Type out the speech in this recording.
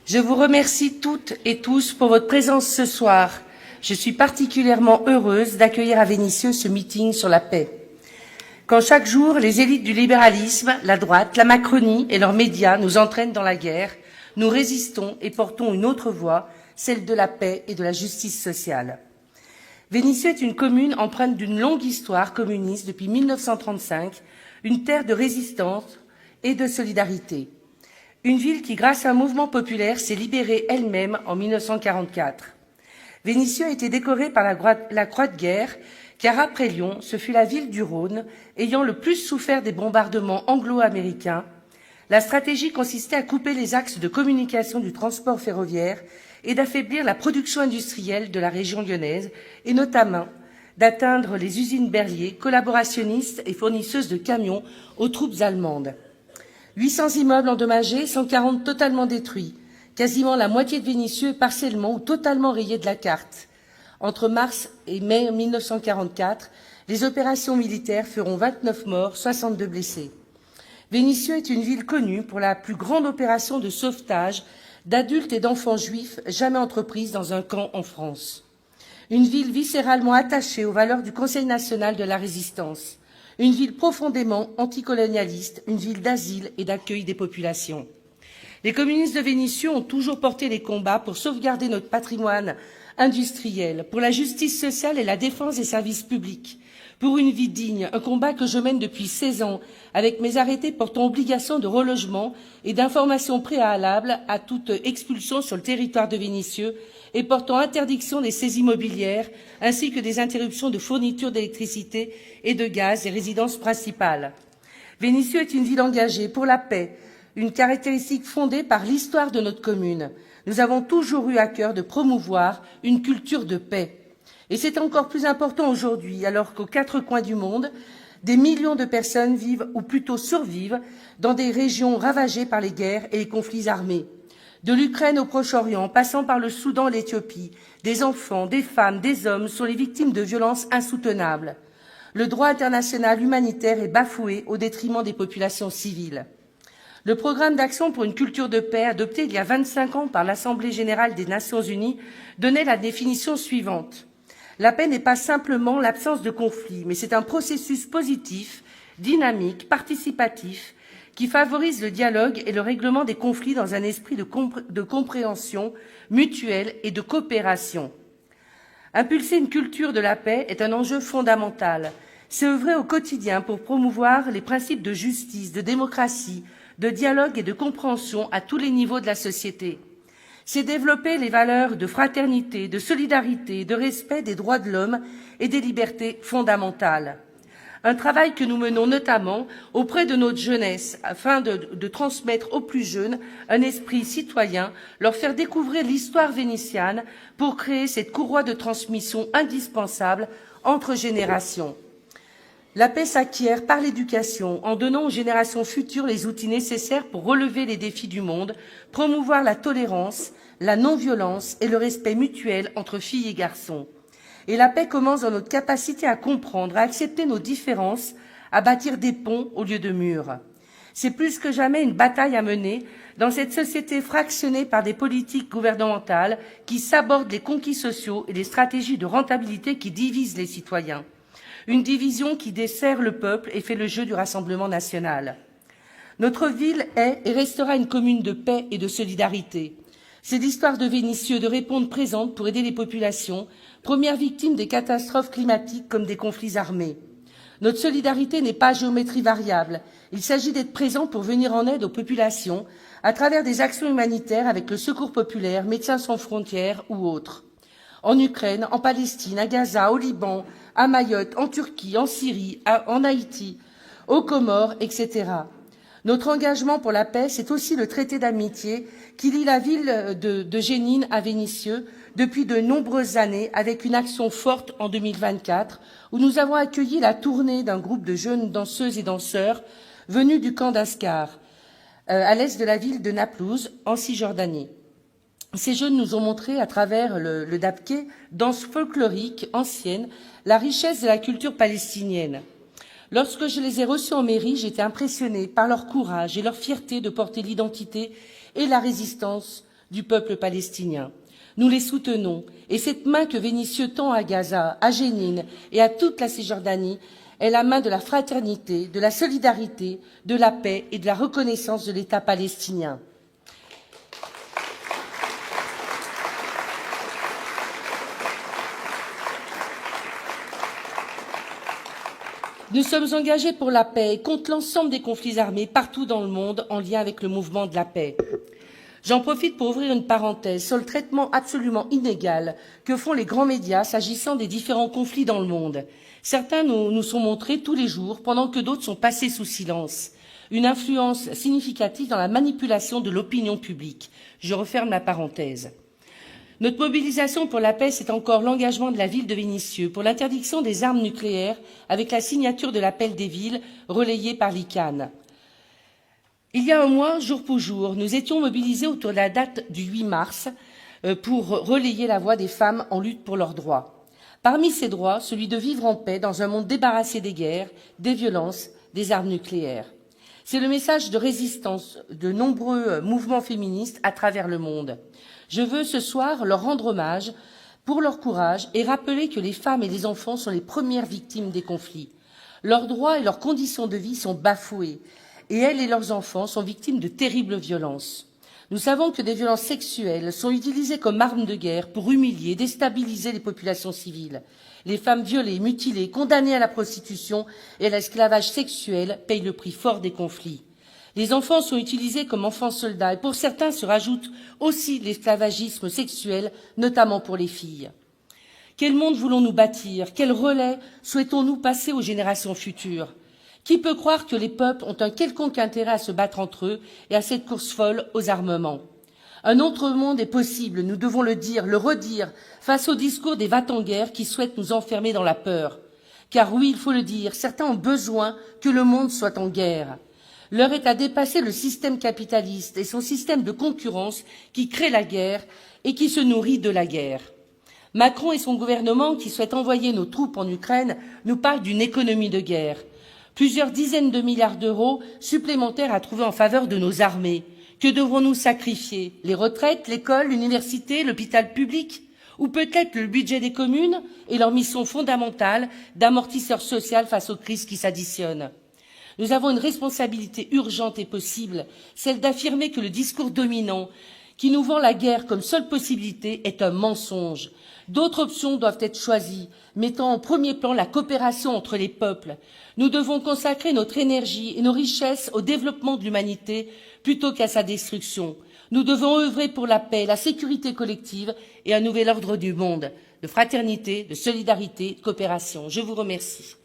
Je vous remercie toutes et tous pour votre présence ce soir. Je suis particulièrement heureuse d'accueillir à Vénissieux ce meeting sur la paix. Quand chaque jour, les élites du libéralisme, la droite, la Macronie et leurs médias nous entraînent dans la guerre, nous résistons et portons une autre voix, celle de la paix et de la justice sociale. Vénissieux est une commune empreinte d'une longue histoire communiste depuis 1935, une terre de résistance et de solidarité. Une ville qui, grâce à un mouvement populaire, s'est libérée elle-même en 1944. Vénissieux a été décorée par la Croix de guerre, car après Lyon, ce fut la ville du Rhône ayant le plus souffert des bombardements anglo-américains. La stratégie consistait à couper les axes de communication du transport ferroviaire et d'affaiblir la production industrielle de la région lyonnaise, et notamment d'atteindre les usines Berlier, collaborationnistes et fournisseuses de camions aux troupes allemandes. 800 immeubles endommagés, 140 totalement détruits. Quasiment la moitié de Vénissieux est partiellement ou totalement rayée de la carte. Entre mars et mai 1944, les opérations militaires feront 29 morts, 62 blessés. Vénissieux est une ville connue pour la plus grande opération de sauvetage d'adultes et d'enfants juifs jamais entreprise dans un camp en France. Une ville viscéralement attachée aux valeurs du Conseil national de la résistance. Une ville profondément anticolonialiste, une ville d'asile et d'accueil des populations. Les communistes de Vénissieux ont toujours porté les combats pour sauvegarder notre patrimoine industriel, pour la justice sociale et la défense des services publics, pour une vie digne, un combat que je mène depuis 16 ans, avec mes arrêtés portant obligation de relogement et d'information préalable à toute expulsion sur le territoire de Vénissieux et portant interdiction des saisies mobilières, ainsi que des interruptions de fourniture d'électricité et de gaz des résidences principales. Vénissieux est une ville engagée pour la paix, une caractéristique fondée par l'histoire de notre commune. Nous avons toujours eu à cœur de promouvoir une culture de paix. Et c'est encore plus important aujourd'hui, alors qu'aux quatre coins du monde, des millions de personnes vivent, ou plutôt survivent, dans des régions ravagées par les guerres et les conflits armés. De l'Ukraine au Proche-Orient, passant par le Soudan et l'Éthiopie, des enfants, des femmes, des hommes sont les victimes de violences insoutenables. Le droit international humanitaire est bafoué au détriment des populations civiles. Le programme d'action pour une culture de paix, adopté il y a 25 ans par l'Assemblée générale des Nations unies, donnait la définition suivante. La paix n'est pas simplement l'absence de conflit, mais c'est un processus positif, dynamique, participatif, qui favorise le dialogue et le règlement des conflits dans un esprit de compréhension mutuelle et de coopération. Impulser une culture de la paix est un enjeu fondamental. C'est œuvrer au quotidien pour promouvoir les principes de justice, de démocratie, de dialogue et de compréhension à tous les niveaux de la société. C'est développer les valeurs de fraternité, de solidarité, de respect des droits de l'homme et des libertés fondamentales. Un travail que nous menons notamment auprès de notre jeunesse afin de transmettre aux plus jeunes un esprit citoyen, leur faire découvrir l'histoire vénitienne pour créer cette courroie de transmission indispensable entre générations. La paix s'acquiert par l'éducation, en donnant aux générations futures les outils nécessaires pour relever les défis du monde, promouvoir la tolérance, la non-violence et le respect mutuel entre filles et garçons. Et la paix commence dans notre capacité à comprendre, à accepter nos différences, à bâtir des ponts au lieu de murs. C'est plus que jamais une bataille à mener dans cette société fractionnée par des politiques gouvernementales qui sabordent les conquis sociaux et les stratégies de rentabilité qui divisent les citoyens. Une division qui dessert le peuple et fait le jeu du Rassemblement national. Notre ville est et restera une commune de paix et de solidarité. C'est l'histoire de Vénissieux de répondre présente pour aider les populations, premières victimes des catastrophes climatiques comme des conflits armés. Notre solidarité n'est pas à géométrie variable. Il s'agit d'être présent pour venir en aide aux populations à travers des actions humanitaires avec le Secours populaire, Médecins sans frontières ou autres. En Ukraine, en Palestine, à Gaza, au Liban, à Mayotte, en Turquie, en Syrie, en Haïti, aux Comores, etc. Notre engagement pour la paix, c'est aussi le traité d'amitié qui lie la ville de Génine à Vénissieux depuis de nombreuses années avec une action forte en 2024 où nous avons accueilli la tournée d'un groupe de jeunes danseuses et danseurs venus du camp d'Ascar, à l'est de la ville de Naplouse, en Cisjordanie. Ces jeunes nous ont montré, à travers le dabké, danse folklorique ancienne, la richesse de la culture palestinienne. Lorsque je les ai reçus en mairie, j'étais impressionnée par leur courage et leur fierté de porter l'identité et la résistance du peuple palestinien. Nous les soutenons, et cette main que Vénitieux tend à Gaza, à Jénine et à toute la Cisjordanie est la main de la fraternité, de la solidarité, de la paix et de la reconnaissance de l'État palestinien. Nous sommes engagés pour la paix et contre l'ensemble des conflits armés partout dans le monde en lien avec le mouvement de la paix. J'en profite pour ouvrir une parenthèse sur le traitement absolument inégal que font les grands médias s'agissant des différents conflits dans le monde. Certains nous sont montrés tous les jours pendant que d'autres sont passés sous silence. Une influence significative dans la manipulation de l'opinion publique. Je referme la parenthèse. Notre mobilisation pour la paix, c'est encore l'engagement de la ville de Vénissieux pour l'interdiction des armes nucléaires avec la signature de l'appel des villes relayé par l'ICANN. Il y a un mois, jour pour jour, nous étions mobilisés autour de la date du 8 mars pour relayer la voix des femmes en lutte pour leurs droits. Parmi ces droits, celui de vivre en paix dans un monde débarrassé des guerres, des violences, des armes nucléaires. C'est le message de résistance de nombreux mouvements féministes à travers le monde. Je veux ce soir leur rendre hommage pour leur courage et rappeler que les femmes et les enfants sont les premières victimes des conflits. Leurs droits et leurs conditions de vie sont bafoués et elles et leurs enfants sont victimes de terribles violences. Nous savons que des violences sexuelles sont utilisées comme armes de guerre pour humilier, déstabiliser les populations civiles. Les femmes violées, mutilées, condamnées à la prostitution et à l'esclavage sexuel payent le prix fort des conflits. Les enfants sont utilisés comme enfants soldats et pour certains se rajoute aussi l'esclavagisme sexuel, notamment pour les filles. Quel monde voulons-nous bâtir? Quel relais souhaitons-nous passer aux générations futures? Qui peut croire que les peuples ont un quelconque intérêt à se battre entre eux et à cette course folle aux armements? Un autre monde est possible, nous devons le dire, le redire, face au discours des va-t-en-guerre qui souhaitent nous enfermer dans la peur. Car oui, il faut le dire, certains ont besoin que le monde soit en guerre. L'heure est à dépasser le système capitaliste et son système de concurrence qui crée la guerre et qui se nourrit de la guerre. Macron et son gouvernement, qui souhaitent envoyer nos troupes en Ukraine, nous parlent d'une économie de guerre. Plusieurs dizaines de milliards d'euros supplémentaires à trouver en faveur de nos armées. Que devrons-nous sacrifier? Les retraites, l'école, l'université, l'hôpital public? Ou peut-être le budget des communes et leur mission fondamentale d'amortisseur social face aux crises qui s'additionnent? Nous avons une responsabilité urgente et possible, celle d'affirmer que le discours dominant, qui nous vend la guerre comme seule possibilité, est un mensonge. D'autres options doivent être choisies, mettant en premier plan la coopération entre les peuples. Nous devons consacrer notre énergie et nos richesses au développement de l'humanité plutôt qu'à sa destruction. Nous devons œuvrer pour la paix, la sécurité collective et un nouvel ordre du monde, de fraternité, de solidarité, de coopération. Je vous remercie.